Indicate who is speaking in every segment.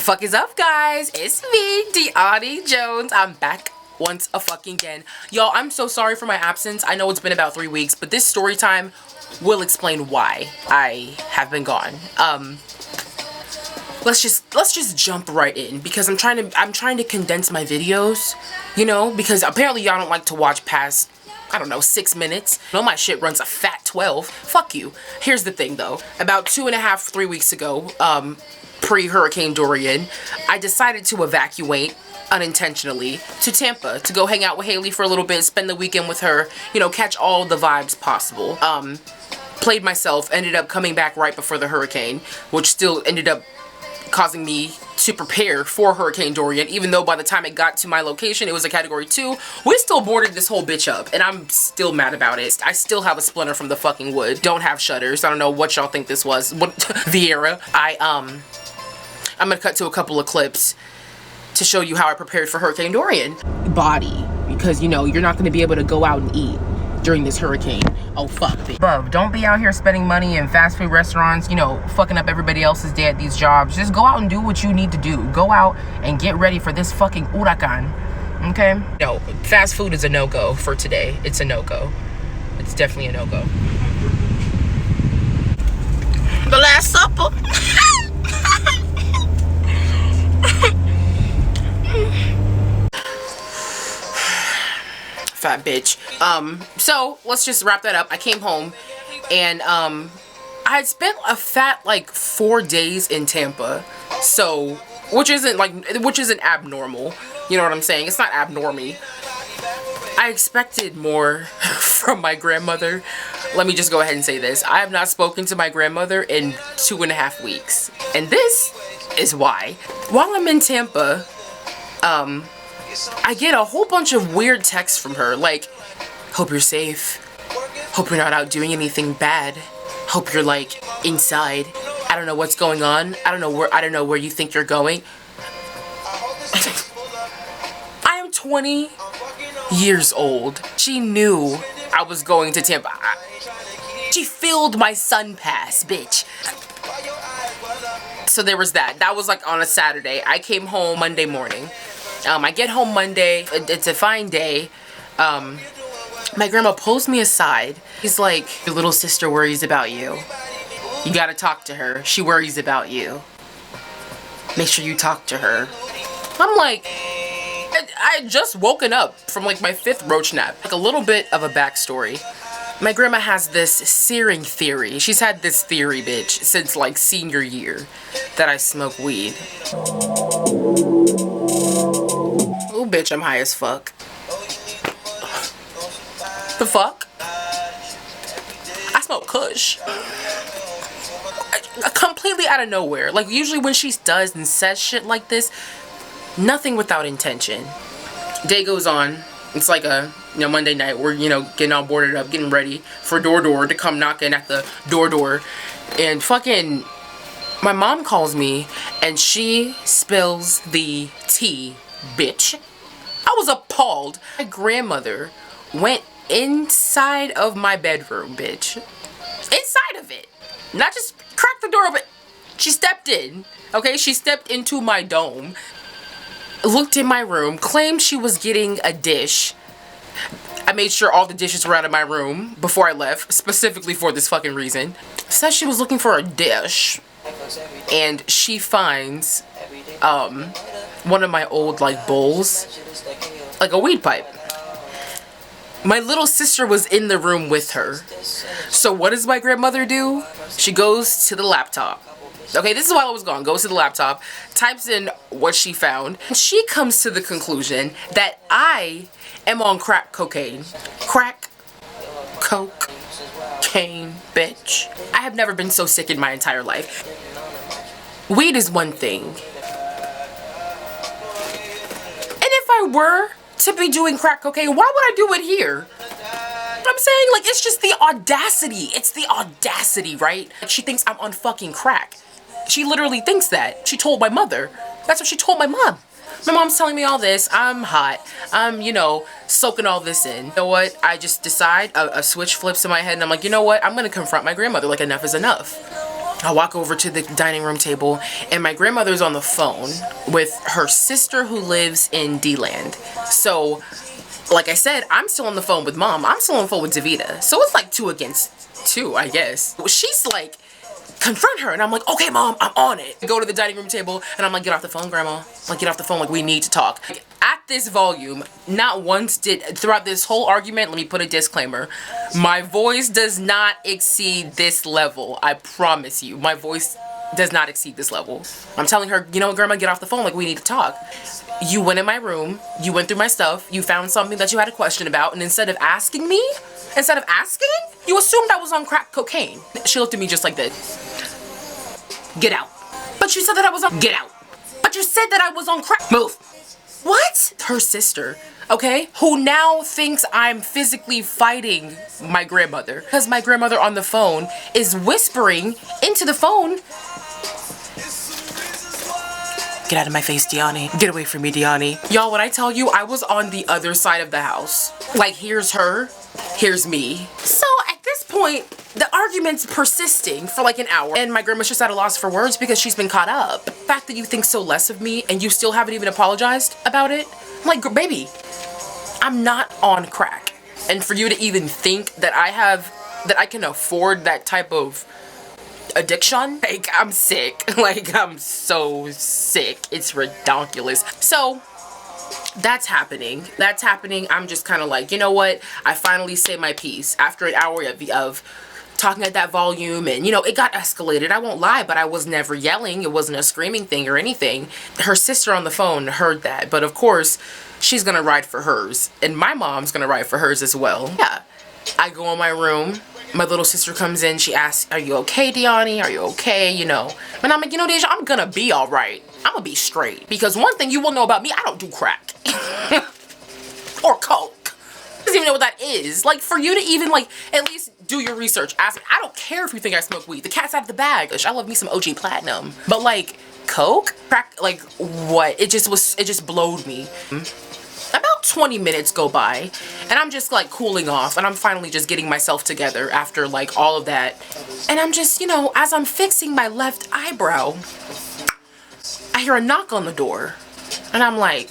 Speaker 1: The fuck is up, guys? It's me, Deani Jones. I'm back once a fucking again. Y'all, I'm so sorry for my absence. I know it's been about 3 weeks, but this story time will explain why I have been gone. Let's just jump right in because I'm trying to condense my videos, you know, because apparently y'all don't like to watch past, I don't know, 6 minutes. No, my shit runs a fat 12. Fuck you. Here's the thing though. About 2.5, 3 weeks ago, pre-Hurricane Dorian, I decided to evacuate unintentionally to Tampa to go hang out with Haley for a little bit, spend the weekend with her, you know, catch all the vibes possible. Played myself, ended up coming back right before the hurricane, which still ended up causing me to prepare for Hurricane Dorian, even though by the time it got to my location, it was a Category 2. We still boarded this whole bitch up, and I'm still mad about it. I still have a splinter from the fucking wood. Don't have shutters. I don't know what y'all think this was. What Vieira. I'm gonna cut to a couple of clips to show you how I prepared for Hurricane Dorian. Body, because you know, you're not gonna be able to go out and eat during this hurricane. Oh fuck, bitch. Bub, don't be out here spending money in fast food restaurants, you know, fucking up everybody else's day at these jobs. Just go out and do what you need to do. Go out and get ready for this fucking huracan, okay? No, fast food is a no-go for today. It's a no-go. It's definitely a no-go. The Last Supper. Fat bitch. So let's just wrap that up. I came home and I had spent a fat like 4 days in Tampa, so which isn't abnormal, you know what I'm saying? It's not abnormy. I expected more from my grandmother. Let me just go ahead and say this. I have not spoken to my grandmother in 2.5 weeks, and this is why. While I'm in Tampa, I get a whole bunch of weird texts from her, like, hope you're safe, hope you're not out doing anything bad, hope you're like inside, I don't know what's going on, I don't know where you think you're going. I am 20 years old. She knew I was going to Tampa. She filled my sun pass, bitch. So there was that. That was like on a Saturday. I came home Monday morning. I get home Monday. It's a fine day. My grandma pulls me aside. He's like, your little sister worries about you. You gotta talk to her. She worries about you. Make sure you talk to her. I'm like, I had just woken up from like my 5th roach nap. Like a little bit of a backstory. My grandma has this searing theory. She's had this theory, bitch, since like senior year that I smoke weed. Oh, bitch, I'm high as fuck. The fuck? I smoke kush. Completely out of nowhere. Like, usually when she does and says shit like this, nothing without intention. Day goes on. It's like a, you know, Monday night. We're, you know, getting all boarded up, getting ready for door to come knocking at the door. And fucking, my mom calls me and she spills the tea, bitch. I was appalled. My grandmother went inside of my bedroom, bitch. Inside of it. Not just cracked the door, but she stepped in. Okay, she stepped into my dome. Looked in my room, claimed she was getting a dish. I made sure all the dishes were out of my room before I left, specifically for this fucking reason. Says she was looking for a dish. And she finds one of my old like bowls, like a weed pipe. My little sister was in the room with her. So what does my grandmother do? She goes to the laptop. Okay, this is while I was gone. Goes to the laptop, types in what she found, and she comes to the conclusion that I am on crack cocaine. Crack, coke, cane, bitch. I have never been so sick in my entire life. Weed is one thing. And if I were to be doing crack cocaine, why would I do it here? I'm saying, like, it's just the audacity. It's the audacity, right? She thinks I'm on fucking crack. She literally thinks that. She told my mother. That's what she told my mom. My mom's telling me all this. I'm hot. I'm, you know, soaking all this in. You know what? I just decide, a switch flips in my head and I'm like, you know what? I'm gonna confront my grandmother. Like, enough is enough. I walk over to the dining room table, and my grandmother's on the phone with her sister who lives in D-Land. So, like I said, I'm still on the phone with Mom. I'm still on the phone with Davita. So it's like 2 against 2, I guess. She's like, confront her. And I'm like, okay, Mom, I'm on it. I go to the dining room table, and I'm like, get off the phone, Grandma. Like, get off the phone. Like, we need to talk. Like, at this volume, not once throughout this whole argument, let me put a disclaimer. My voice does not exceed this level. I promise you. My voice does not exceed this level. I'm telling her, you know what, Grandma, get off the phone. Like, we need to talk. You went in my room. You went through my stuff. You found something that you had a question about. And instead of asking, you assumed I was on crack cocaine. She looked at me just like this. Get out. But you said that I was on... Get out. But you said that I was on crack. Move. What? Her sister, okay, who now thinks I'm physically fighting my grandmother because my grandmother on the phone is whispering into the phone. Get out of my face, Diani. Get away from me, Diani. Y'all, when I tell you, I was on the other side of the house. Like, here's her, here's me. So at this point, the argument's persisting for like an hour, and my grandma's just at a loss for words because she's been caught up. The fact that you think so less of me and you still haven't even apologized about it, I'm like, baby, I'm not on crack. And for you to even think that I can afford that type of addiction, like, I'm sick. Like, I'm so sick. It's ridiculous. So that's happening. I'm just kind of like, you know what? I finally say my piece after an hour of talking at that volume, and you know, it got escalated. I won't lie, but I was never yelling. It wasn't a screaming thing or anything. Her sister on the phone heard that, but of course, she's gonna ride for hers, and my mom's gonna ride for hers as well. Yeah. I go in my room. My little sister comes in. She asks, "Are you okay, Diani? Are you okay?" You know, and I'm like, you know, Deja, I'm gonna be all right. I'm gonna be straight, because one thing you will know about me, I don't do crack or coke. Doesn't even know what that is. Like, for you to even like at least do your research, ask me. I don't care if you think I smoke weed. The cat's out of the bag. I love me some OG Platinum, but like coke, crack, like what? It just blowed me. About 20 minutes go by, and I'm just like cooling off, and I'm finally just getting myself together after like all of that. And I'm just, you know, as I'm fixing my left eyebrow, I hear a knock on the door, and I'm like,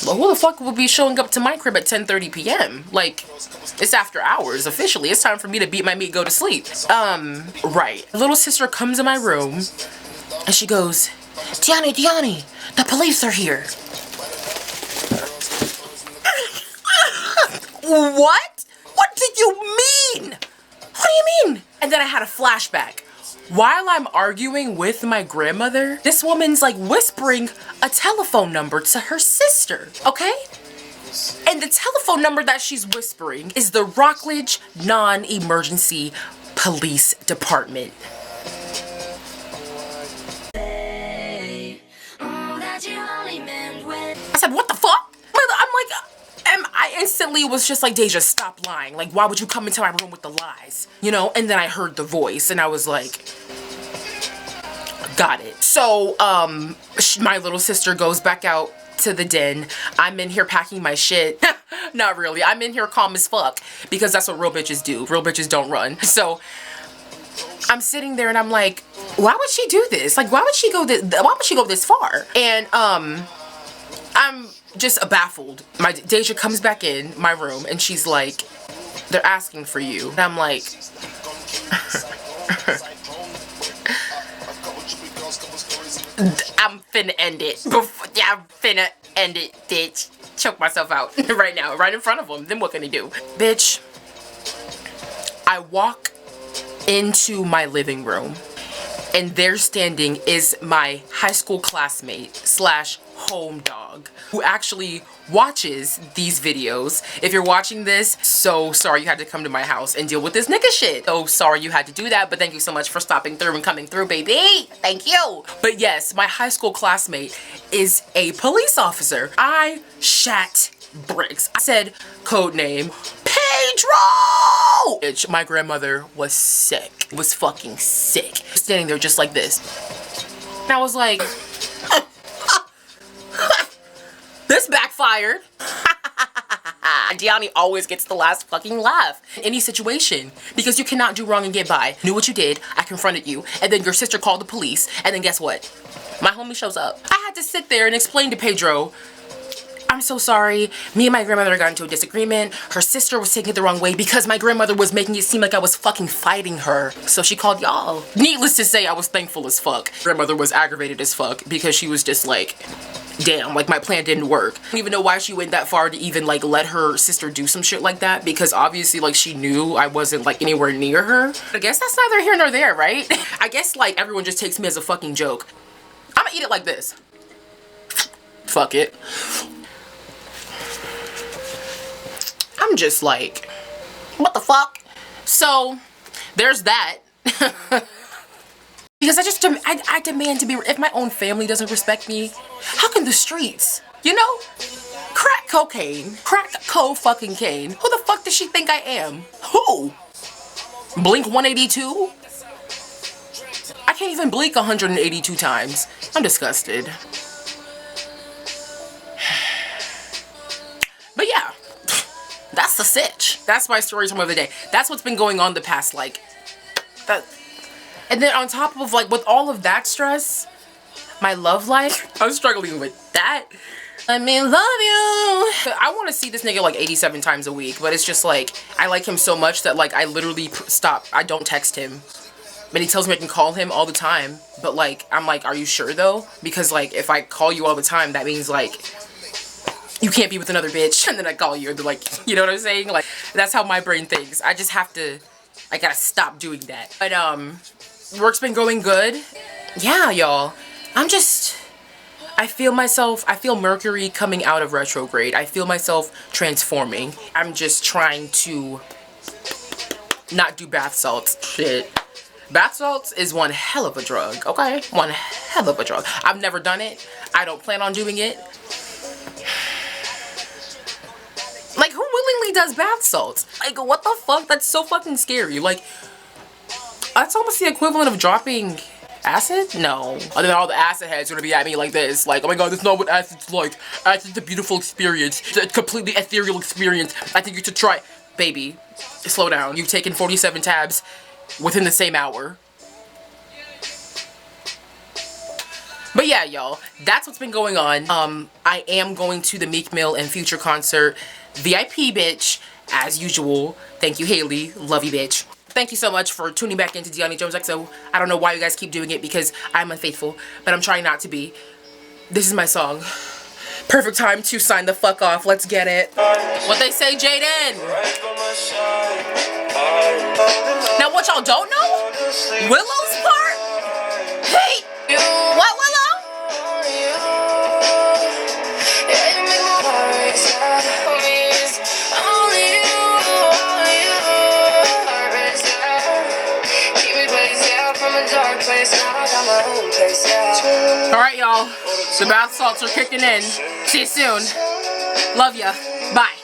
Speaker 1: well, who the fuck will be showing up to my crib at 10:30 p.m.? Like, it's after hours officially. It's time for me to beat my meat, go to sleep. Right. Little sister comes in my room, and she goes, Diani, the police are here. What? What did you mean? What do you mean? And then I had a flashback. While I'm arguing with my grandmother, this woman's like whispering a telephone number to her sister, okay? And the telephone number that she's whispering is the Rockledge Non-Emergency Police Department. I said, what the fuck? I'm like, I instantly was just like, Deja, stop lying. Like, why would you come into my room with the lies? You know? And then I heard the voice, and I was like, got it. So, my little sister goes back out to the den. I'm in here packing my shit. Not really. I'm in here calm as fuck, because that's what real bitches do. Real bitches don't run. So, I'm sitting there, and I'm like, why would she do this? Like, why would she go this far? And, I'm just baffled. My Deja comes back in my room, and she's like, they're asking for you. And I'm like, I'm finna end it. Yeah, I'm finna end it, bitch. Choke myself out right now, right in front of them. Then what can he do? Bitch, I walk into my living room, and there standing is my high school classmate / home dog, who actually watches these videos. If you're watching this, so sorry you had to come to my house and deal with this nigga shit. So sorry you had to do that, but thank you so much for stopping through and coming through, baby. Thank you. But yes, my high school classmate is a police officer. I shat bricks. I said, code name, Pedro! Bitch, my grandmother was sick. Was fucking sick. Standing there just like this. And I was like, this backfired. Deani always gets the last fucking laugh in any situation because you cannot do wrong and get by. Knew what you did, I confronted you, and then your sister called the police, and then guess what? My homie shows up. I had to sit there and explain to Pedro, I'm so sorry. Me and my grandmother got into a disagreement. Her sister was taking it the wrong way because my grandmother was making it seem like I was fucking fighting her. So she called y'all. Needless to say, I was thankful as fuck. Grandmother was aggravated as fuck because she was just like, damn, like my plan didn't work. I don't even know why she went that far to even like let her sister do some shit like that because obviously like she knew I wasn't like anywhere near her. I guess that's neither here nor there, right? I guess like everyone just takes me as a fucking joke. I'm gonna eat it like this. Fuck it. I'm just like, what the fuck? So, there's that. Because I demand to be, if my own family doesn't respect me, how can the streets, you know? Crack cocaine, crack fucking cane. Who the fuck does she think I am? Who? Blink 182? I can't even blink 182 times. I'm disgusted. But yeah. That's the sitch. That's my story time of the day. That's what's been going on the past, like, that. And then on top of, like, with all of that stress, my love life, I'm struggling with that. Let me love you. I want to see this nigga like 87 times a week, but it's just like, I like him so much that, like, I literally stop. I don't text him. But he tells me I can call him all the time. But, like, I'm like, are you sure, though? Because, like, if I call you all the time, that means, like, you can't be with another bitch, and then I call you, and they're like, you know what I'm saying? Like, that's how my brain thinks. I just have to, I gotta stop doing that. But, work's been going good. Yeah, y'all. I feel Mercury coming out of retrograde. I feel myself transforming. I'm just trying to not do bath salts. Shit. Bath salts is one hell of a drug, okay? One hell of a drug. I've never done it. I don't plan on doing it. Like, who willingly does bath salts? Like, what the fuck? That's so fucking scary. Like, that's almost the equivalent of dropping acid? No. And then all the acid heads are gonna be at me like this. Like, oh my god, that's not what acid's like. Acid's a beautiful experience. It's a completely ethereal experience. I think you should try. Baby, slow down. You've taken 47 tabs within the same hour. But yeah, y'all, that's what's been going on. I am going to the Meek Mill and Future concert. VIP, bitch, as usual. Thank you, Haley. Love you, bitch. Thank you so much for tuning back into Deani Jones XO. I don't know why you guys keep doing it because I'm unfaithful, but I'm trying not to be. This is my song. Perfect time to sign the fuck off. Let's get it. What they say, Jaden? Now, what y'all don't know? Willow's part? Hey! What, Willow? Alright, y'all. The bath salts are kicking in. See you soon. Love ya. Bye.